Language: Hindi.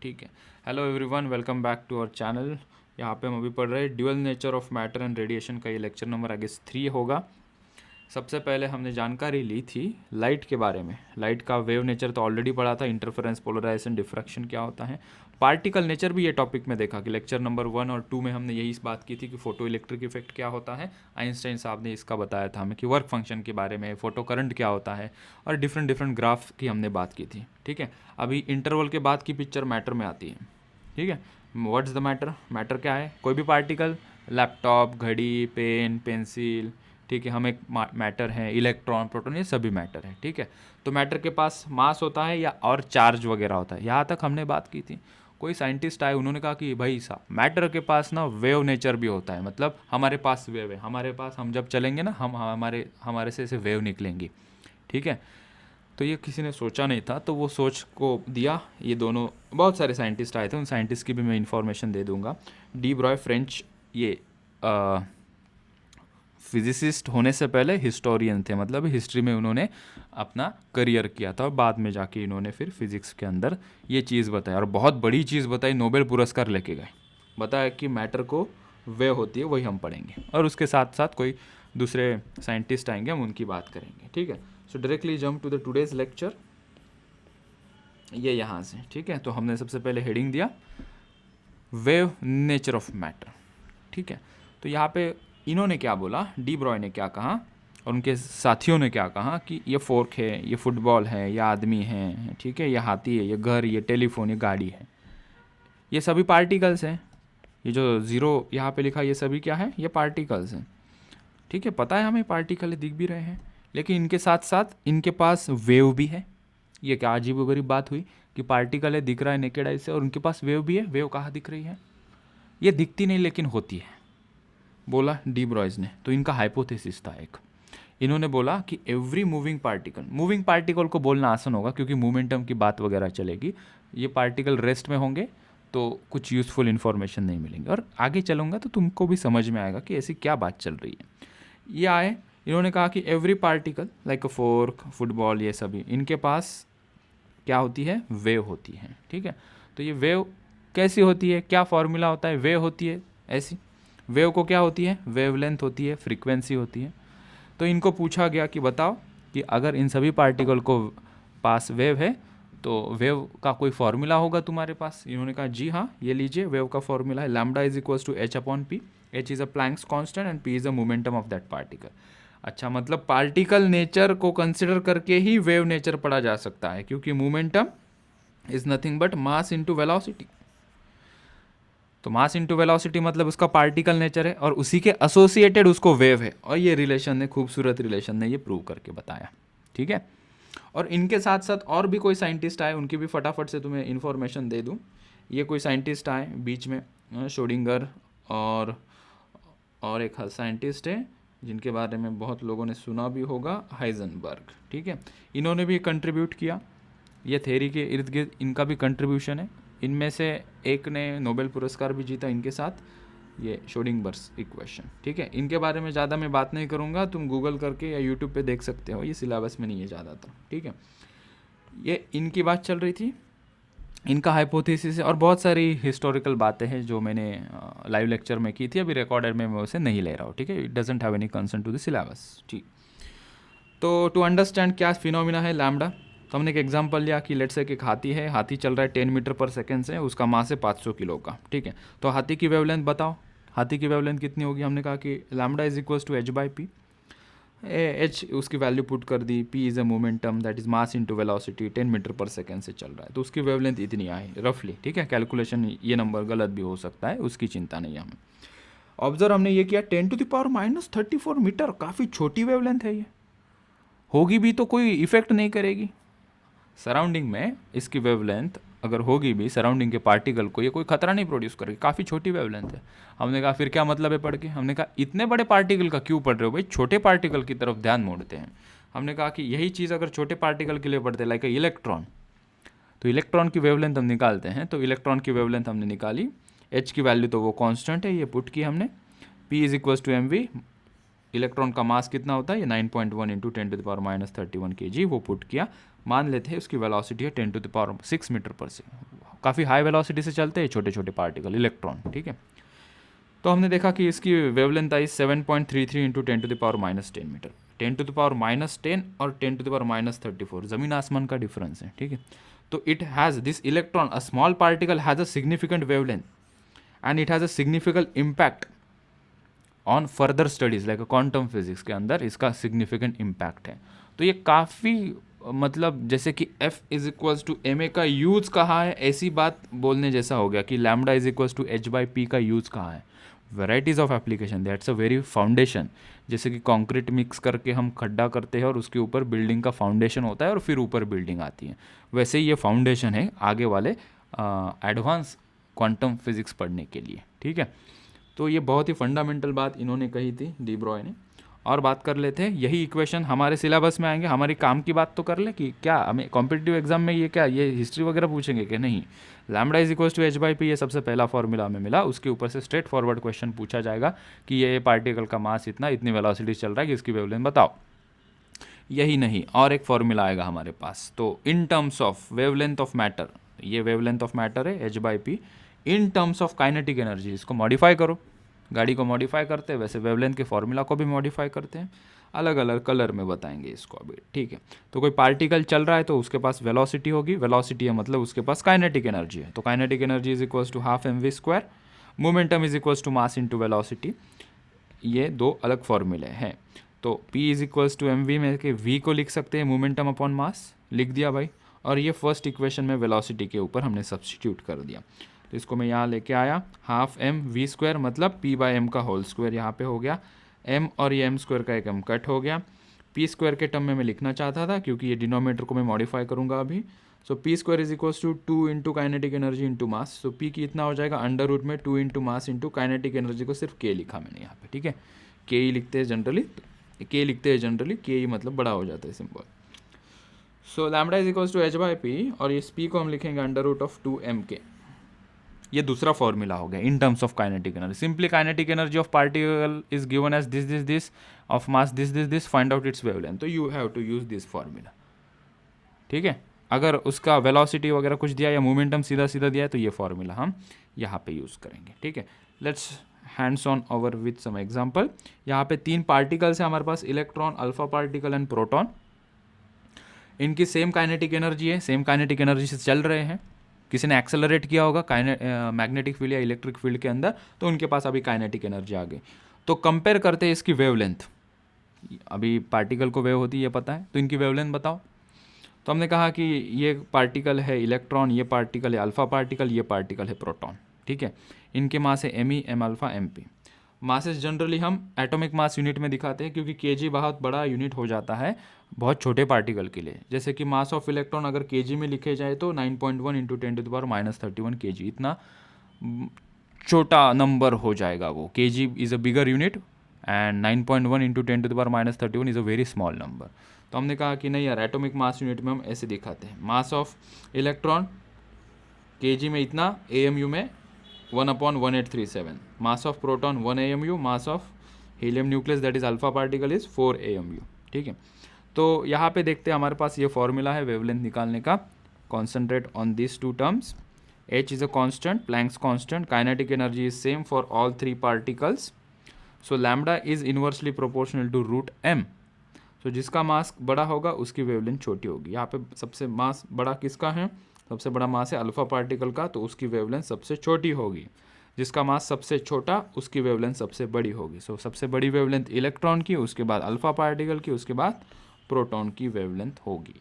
ठीक है। Hello everyone, welcome back to our channel. यहाँ पे हम अभी पढ़ रहे हैं dual nature of matter and radiation का। ये लेक्चर नंबर आई गेस 3 होगा। सबसे पहले हमने जानकारी ली थी लाइट के बारे में। लाइट का वेव नेचर तो ऑलरेडी पढ़ा था, इंटरफेरेंस, पोलराइजेशन, डिफ्रैक्शन क्या होता है। पार्टिकल नेचर भी ये टॉपिक में देखा कि लेक्चर नंबर 1 और 2 में हमने यही बात की थी कि फोटो इलेक्ट्रिक इफेक्ट क्या होता है। आइंस्टाइन साहब ने इसका बताया था हमें कि वर्क फंक्शन के बारे में, फोटो करंट क्या होता है, और डिफरेंट डिफरेंट ग्राफ की हमने बात की थी। ठीक है, अभी इंटरवल के बाद की पिक्चर मैटर में आती है। ठीक है, व्हाट्स द मैटर? मैटर क्या है? कोई भी पार्टिकल, लैपटॉप, घड़ी, पेन, पेंसिल, ठीक है, हम एक मैटर है, इलेक्ट्रॉन, प्रोटॉन, ये सभी मैटर है। ठीक है, तो मैटर के पास मास होता है या और चार्ज वगैरह होता है, यहाँ तक हमने बात की थी। कोई साइंटिस्ट आए, उन्होंने कहा कि भाई साहब मैटर के पास ना वेव नेचर भी होता है, मतलब हमारे पास वेव है, हमारे पास, हम जब चलेंगे ना, हम हमारे से ऐसे वेव निकलेंगी। ठीक है, तो ये किसी ने सोचा नहीं था, तो वो सोच को दिया ये दोनों, बहुत सारे साइंटिस्ट आए थे, उन साइंटिस्ट की भी मैं इन्फॉर्मेशन दे दूंगा। डी ब्रॉय फ्रेंच, ये फिजिसिस्ट होने से पहले हिस्टोरियन थे, मतलब हिस्ट्री में उन्होंने अपना करियर किया था और बाद में जाके इन्होंने फिर फिजिक्स के अंदर ये चीज़ बताई और बहुत बड़ी चीज़ बताई, नोबेल पुरस्कार लेके गए। बताया कि मैटर को वे होती है, वही हम पढ़ेंगे और उसके साथ साथ कोई दूसरे साइंटिस्ट आएंगे, हम उनकी बात करेंगे। ठीक है, so directly jump to the today's lecture, ये यहाँ से। ठीक है, तो हमने सबसे पहले हेडिंग दिया वेव नेचर ऑफ मैटर। ठीक है, तो यहाँ पे इन्होंने क्या बोला, डी ब्रॉय ने क्या कहा और उनके साथियों ने क्या कहा कि ये फोर्क है, ये फुटबॉल है, ये आदमी है, ठीक है, ये हाथी है, ये घर, ये टेलीफोन, ये गाड़ी है, ये सभी पार्टिकल्स हैं। ये जो ज़ीरो यहाँ पे लिखा, ये सभी क्या है? ये पार्टिकल्स हैं। ठीक है, पता है हमें पार्टिकल दिख भी रहे हैं, लेकिन इनके साथ साथ इनके पास वेव भी है। ये क्या अजीबोगरीब बात हुई कि पार्टिकल है, दिख रहा है नेकेड आई से, और उनके पास वेव भी है। वेव कहाँ दिख रही है? ये दिखती नहीं लेकिन होती है, बोला डी ब्रॉयज ने। तो इनका हाइपोथेसिस था एक। इन्होंने बोला कि एवरी मूविंग पार्टिकल को बोलना आसान होगा क्योंकि मोमेंटम की बात वगैरह चलेगी। ये पार्टिकल रेस्ट में होंगे तो कुछ यूज़फुल इन्फॉर्मेशन नहीं मिलेंगे, और आगे चलूँगा तो तुमको भी समझ में आएगा कि ऐसी क्या बात चल रही है। ये आए, इन्होंने कहा कि एवरी पार्टिकल लाइक अ फोर्क, फुटबॉल, ये सभी, इनके पास क्या होती है? वेव होती है। ठीक है, तो ये वेव कैसी होती है? क्या फॉर्मूला होता है? वेव होती है ऐसी। वेव को क्या होती है? वेवलेंथ होती है, फ्रीक्वेंसी होती है। तो इनको पूछा गया कि बताओ कि अगर इन सभी पार्टिकल को पास वेव है तो वेव का कोई फॉर्मूला होगा तुम्हारे पास? इन्होंने कहा जी हाँ, ये लीजिए, वेव का फॉर्मूला है lambda is equals to H upon P. H is a Planck's constant and P is a momentum of that particle. अच्छा, मतलब पार्टिकल नेचर को कंसिडर करके ही वेव नेचर पढ़ा जा सकता है, क्योंकि momentum is nothing but mass into velocity. तो मास इंटू वेलोसिटी मतलब उसका पार्टिकल नेचर है और उसी के एसोसिएटेड उसको वेव है, और ये रिलेशन ने, खूबसूरत रिलेशन ने, ये प्रूव करके बताया। ठीक है, और इनके साथ साथ और भी कोई साइंटिस्ट आए, उनकी भी फटाफट से तुम्हें इन्फॉर्मेशन दे दूं। ये कोई साइंटिस्ट आए बीच में, शोडिंगर और एक साइंटिस्ट है जिनके बारे में बहुत लोगों ने सुना भी होगा, हाइजेनबर्ग। ठीक है, इन्होंने भी कंट्रीब्यूट किया, ये थ्योरी के इर्द गिर्द इनका भी कंट्रीब्यूशन है। इनमें से एक ने नोबेल पुरस्कार भी जीता इनके साथ, ये शोडिंगबर्ग्स इक्वेशन। ठीक है, इनके बारे में ज़्यादा मैं बात नहीं करूँगा, तुम गूगल करके या यूट्यूब पे देख सकते हो, ये सिलेबस में नहीं है ज़्यादातर। ठीक है, ये इनकी बात चल रही थी, इनका हाइपोथेसिस है, और बहुत सारी हिस्टोरिकल बातें हैं जो मैंने लाइव लेक्चर में की थी, अभी रिकॉर्डेड में मैं उसे नहीं ले रहा हूँ। ठीक है, it doesn't have any concern to the syllabus. ठीक, तो टू अंडरस्टैंड क्या फिनोमिना है लैम्डा, तो हमने एक एग्जांपल लिया कि लेट्स से एक हाथी है, हाथी चल रहा है 10 मीटर पर सेकेंड से, उसका मास है 500 किलो का। ठीक है, तो हाथी की वेवलेंथ बताओ, हाथी की वेवलेंथ कितनी होगी? हमने कहा कि lambda is equals to H by P. H उसकी वैल्यू पुट कर दी, P is a momentum that is mass into velocity, 10 metre पर सेकेंड से चल रहा है, तो उसकी वेवलेंथ इतनी आई रफली। ठीक है, कैलकुलेशन ये नंबर गलत भी हो सकता है, उसकी चिंता नहीं है हमें। ऑब्जर्व हमने ये किया 10⁻⁻34 मीटर, काफ़ी छोटी वेवलेंथ है ये, होगी भी तो कोई इफेक्ट नहीं करेगी सराउंडिंग में। इसकी वेवलेंथ अगर होगी भी सराउंडिंग के पार्टिकल को, ये कोई खतरा नहीं प्रोड्यूस करेगी, काफ़ी छोटी वेवलेंथ है। हमने कहा फिर क्या मतलब है पढ़ के? हमने कहा इतने बड़े पार्टिकल का क्यों पढ़ रहे हो भाई, छोटे पार्टिकल की तरफ ध्यान मोड़ते हैं। हमने कहा कि यही चीज़ अगर छोटे पार्टिकल के लिए पढ़ते लाइक इलेक्ट्रॉन, तो इलेक्ट्रॉन की वेवलेंथ हम निकालते हैं, तो इलेक्ट्रॉन की वेवलेंथ हमने निकाली, एच की वैल्यू तो वो कांस्टेंट है, ये पुट की हमने, P is equals to M V, electron का मास कितना होता है? ये 9.1 इंटू 10⁻³ kg, वो पुट किया, मान लेते हैं उसकी वेलोसिटी है 10⁶ मीटर पर सेकेंड, काफ़ी हाई वेलोसिटी से चलते हैं छोटे छोटे पार्टिकल इलेक्ट्रॉन, ठीक है। तो हमने देखा कि इसकी वेवलेंथ आई 7.33 इंटू 10⁻⁻10 मीटर, 10⁻⁻10 और 10⁻⁻34, ज़मीन आसमान का डिफरेंस है, ठीक है। तो it has this electron, a small particle has a significant wavelength and it has a significant impact on further studies like quantum physics के अंदर इसका सिग्निफिकेंट इम्पैक्ट है। तो ये काफ़ी मतलब जैसे कि F is equals to M A का यूज़ कहाँ है, ऐसी बात बोलने जैसा हो गया कि lambda is equals to H/P का यूज़ कहाँ है। Varieties of application, that's a very foundation. जैसे कि कंक्रीट मिक्स करके हम खड्डा करते हैं और उसके ऊपर बिल्डिंग का फाउंडेशन होता है और फिर ऊपर बिल्डिंग आती है, वैसे ही ये फाउंडेशन है आगे वाले एडवांस क्वांटम फिजिक्स पढ़ने के लिए, ठीक है। तो ये बहुत ही फंडामेंटल बात इन्होंने कही थी डी ब्रॉय ने। और बात कर लेते हैं, यही इक्वेशन हमारे सिलेबस में आएंगे, हमारी काम की बात तो कर ले कि क्या हमें कॉम्पिटिटिव एग्जाम में ये क्या ये हिस्ट्री वगैरह पूछेंगे कि नहीं। Lambda is equals to H/P ये सबसे पहला फॉर्मूला हमें मिला, उसके ऊपर से स्ट्रेट फॉरवर्ड क्वेश्चन पूछा जाएगा कि ये पार्टिकल का मास इतना, इतनी वेलोसिटी चल रहा है कि इसकी वेवलेंथ बताओ। यही नहीं, और एक फॉर्मूला आएगा हमारे पास, तो इन terms of wavelength of matter, ये वेवलेंथ ऑफ मैटर है H/P, in terms of kinetic energy, इसको मॉडिफाई करो, गाड़ी को मॉडिफाई करते हैं वैसे वेवलेंथ के फॉर्मूला को भी मॉडिफाई करते हैं, अलग अलग कलर में बताएंगे इसको अभी, ठीक है। तो कोई पार्टिकल चल रहा है तो उसके पास वेलोसिटी होगी, वेलोसिटी है मतलब उसके पास काइनेटिक एनर्जी है, तो kinetic energy is equals to half mv², momentum is equals to mass into velocity, ये दो अलग फॉर्मूले हैं। तो p is equals to mv में के v को लिख सकते हैं मोमेंटम अपॉन मास, लिख दिया भाई, और ये फर्स्ट इक्वेशन में वेलोसिटी के ऊपर हमने सब्स्टिट्यूट कर दिया, तो इसको मैं यहाँ लेके आया, हाफ mv² मतलब p/m का होल स्क्वायर यहाँ पे हो गया, m और ये m² का एक m कट हो गया, p² के टर्म में मैं लिखना चाहता था क्योंकि ये डिनोमिनेटर को मैं मॉडिफाई करूँगा अभी। So p² is equals to 2 into kinetic energy into mass, so p की इतना हो जाएगा अंडर रूट में 2 into mass into kinetic energy को सिर्फ k लिखा मैंने यहाँ पे, ठीक है। k ही लिखते हैं जनरली, k मतलब बड़ा हो जाता है simple. So lambda is equals to H/P और इस p को हम लिखेंगे अंडर रूट ऑफ 2mk, ये दूसरा फॉर्मूला हो गया in terms of kinetic energy. Simply kinetic energy of particle is given as this of mass this, find out its wavelength, तो you have to use this formula, ठीक है। अगर उसका वेलोसिटी वगैरह कुछ दिया या मोमेंटम सीधा सीधा दिया है तो ये फॉर्मूला हम यहाँ पे यूज़ करेंगे, ठीक है। Let's hands on over with some example. यहाँ पे 3 पार्टिकल्स है हमारे पास, electron, alpha particle and proton. इनकी सेम काइनेटिक एनर्जी है, सेम काइनेटिक एनर्जी से चल रहे हैं। किसी ने एक्सेलरेट किया होगा मैग्नेटिक फील्ड या इलेक्ट्रिक फील्ड के अंदर, तो उनके पास अभी काइनेटिक एनर्जी आ गई। तो कंपेयर करते हैं इसकी वेवलेंथ, अभी पार्टिकल को वेव होती है ये पता है, तो इनकी वेवलेंथ बताओ। तो हमने कहा कि ये पार्टिकल है इलेक्ट्रॉन, ये पार्टिकल है अल्फा पार्टिकल, ये पार्टिकल है प्रोटॉन, ठीक है। इनके मास है me, m alpha, mp। Masses generally हम एटॉमिक मास यूनिट में दिखाते हैं क्योंकि kg बहुत बड़ा यूनिट हो जाता है बहुत छोटे पार्टिकल के लिए। जैसे कि मास ऑफ इलेक्ट्रॉन अगर kg में लिखे जाए तो 9.1 इंटू 10⁻31 kg, इतना छोटा नंबर हो जाएगा वो। kg is a bigger unit and 9.1 into 10⁻31 is a very small number. तो हमने कहा कि नहीं यार, एटॉमिक मास यूनिट में हम ऐसे दिखाते हैं, मास ऑफ इलेक्ट्रॉन kg में इतना, AMU में 1/1837, mass of proton 1 AMU, mass of helium nucleus that is alpha particle is 4 AMU, ठीक है। तो यहाँ पे देखते हैं हमारे पास ये फॉर्मूला है वेवलेंथ निकालने का। Concentrate on this 2 terms, h is a constant, Planck's constant, kinetic energy is same for all 3 particles, so lambda is inversely proportional to root m। So जिसका मास बड़ा होगा उसकी वेवलेंथ छोटी होगी। यहाँ पे सबसे मास बड़ा किसका है, सबसे बड़ा मास है अल्फा पार्टिकल का, तो उसकी वेवलेंथ सबसे छोटी होगी। जिसका मास सबसे छोटा उसकी वेवलेंथ सबसे बड़ी होगी। सो सबसे बड़ी वेवलेंथ इलेक्ट्रॉन की, उसके बाद अल्फा पार्टिकल की, उसके बाद प्रोटॉन की वेवलेंथ होगी।